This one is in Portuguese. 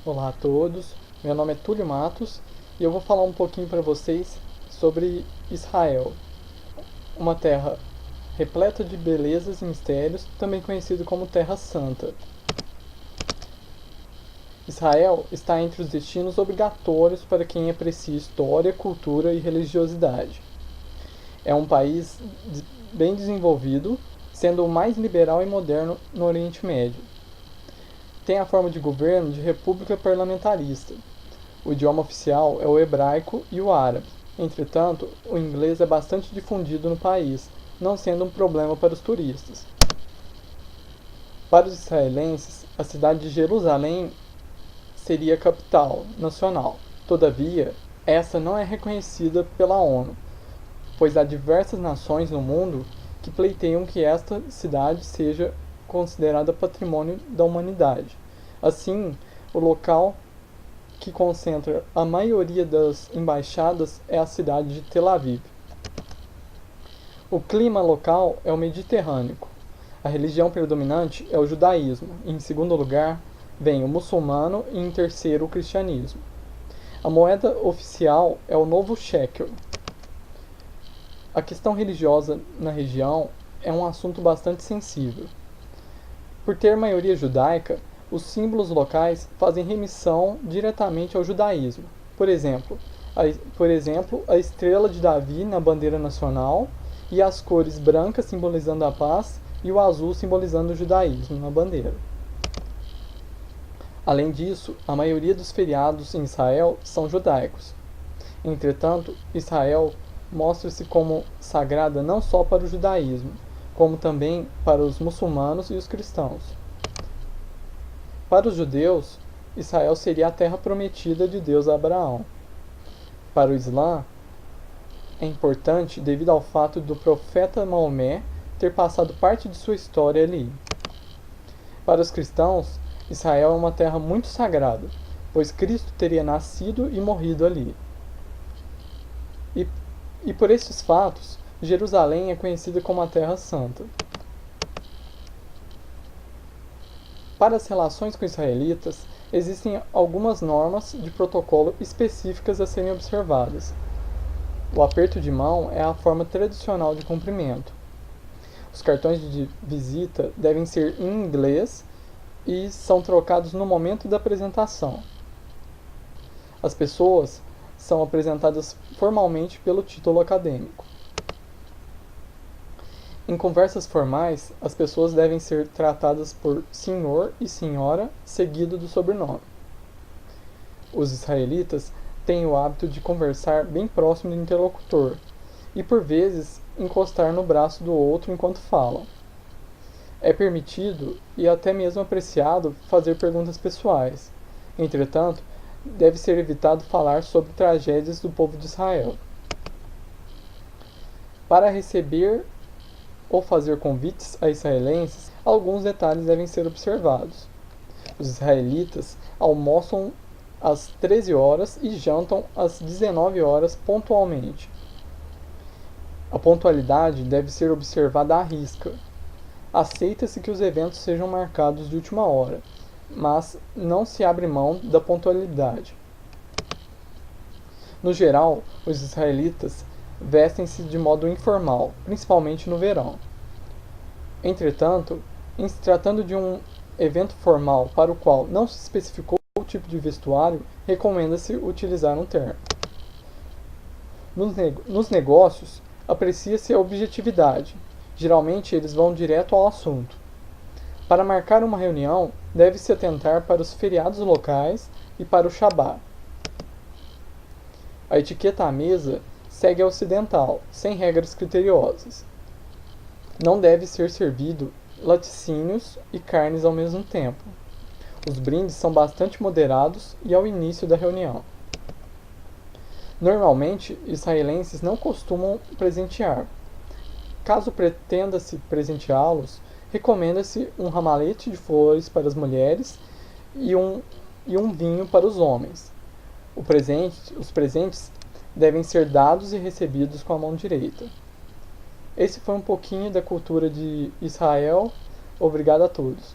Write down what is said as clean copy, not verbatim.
Olá a todos, meu nome é Túlio Matos e eu vou falar um pouquinho para vocês sobre Israel, uma terra repleta de belezas e mistérios, também conhecido como Terra Santa. Israel está entre os destinos obrigatórios para quem aprecia história, cultura e religiosidade. É um país bem desenvolvido, sendo o mais liberal e moderno no Oriente Médio. Tem a forma de governo de república parlamentarista. O idioma oficial é o hebraico e o árabe. Entretanto, o inglês é bastante difundido no país, não sendo um problema para os turistas. Para os israelenses, a cidade de Jerusalém seria a capital nacional. Todavia, essa não é reconhecida pela ONU, pois há diversas nações no mundo que pleiteiam que esta cidade seja considerada patrimônio da humanidade. Assim, o local que concentra a maioria das embaixadas é a cidade de Tel Aviv. O clima local é o mediterrâneo. A religião predominante é o judaísmo. Em segundo lugar, vem o muçulmano e em terceiro o cristianismo. A moeda oficial é o novo shekel. A questão religiosa na região é um assunto bastante sensível. Por ter maioria judaica, os símbolos locais fazem remissão diretamente ao judaísmo. Por exemplo, a estrela de Davi na bandeira nacional e as cores brancas simbolizando a paz e o azul simbolizando o judaísmo na bandeira. Além disso, a maioria dos feriados em Israel são judaicos. Entretanto, Israel mostra-se como sagrada não só para o judaísmo, como também para os muçulmanos e os cristãos. Para os judeus, Israel seria a terra prometida de Deus a Abraão. Para o Islã, é importante devido ao fato do profeta Maomé ter passado parte de sua história ali. Para os cristãos, Israel é uma terra muito sagrada, pois Cristo teria nascido e morrido ali. E por esses fatos, Jerusalém é conhecida como a Terra Santa. Para as relações com israelitas, existem algumas normas de protocolo específicas a serem observadas. O aperto de mão é a forma tradicional de cumprimento. Os cartões de visita devem ser em inglês e são trocados no momento da apresentação. As pessoas são apresentadas formalmente pelo título acadêmico. Em conversas formais, as pessoas devem ser tratadas por senhor e senhora, seguido do sobrenome. Os israelitas têm o hábito de conversar bem próximo do interlocutor e, por vezes, encostar no braço do outro enquanto falam. É permitido e até mesmo apreciado fazer perguntas pessoais. Entretanto, deve ser evitado falar sobre tragédias do povo de Israel. Para receber ou fazer convites a israelenses, alguns detalhes devem ser observados. Os israelitas almoçam às 13 horas e jantam às 19 horas pontualmente. A pontualidade deve ser observada à risca. Aceita-se que os eventos sejam marcados de última hora, mas não se abre mão da pontualidade. No geral, os israelitas vestem-se de modo informal, principalmente no verão. Entretanto, em se tratando de um evento formal para o qual não se especificou o tipo de vestuário, recomenda-se utilizar um terno. Nos negócios, aprecia-se a objetividade. Geralmente, eles vão direto ao assunto. Para marcar uma reunião, deve-se atentar para os feriados locais e para o Shabá. A etiqueta à mesa segue a ocidental, sem regras criteriosas. Não deve ser servido laticínios e carnes ao mesmo tempo. Os brindes são bastante moderados e ao início da reunião. Normalmente, israelenses não costumam presentear. Caso pretenda-se presenteá-los, recomenda-se um ramalhete de flores para as mulheres e um vinho para os homens. Os presentes devem ser dados e recebidos com a mão direita. Esse foi um pouquinho da cultura de Israel. Obrigado a todos.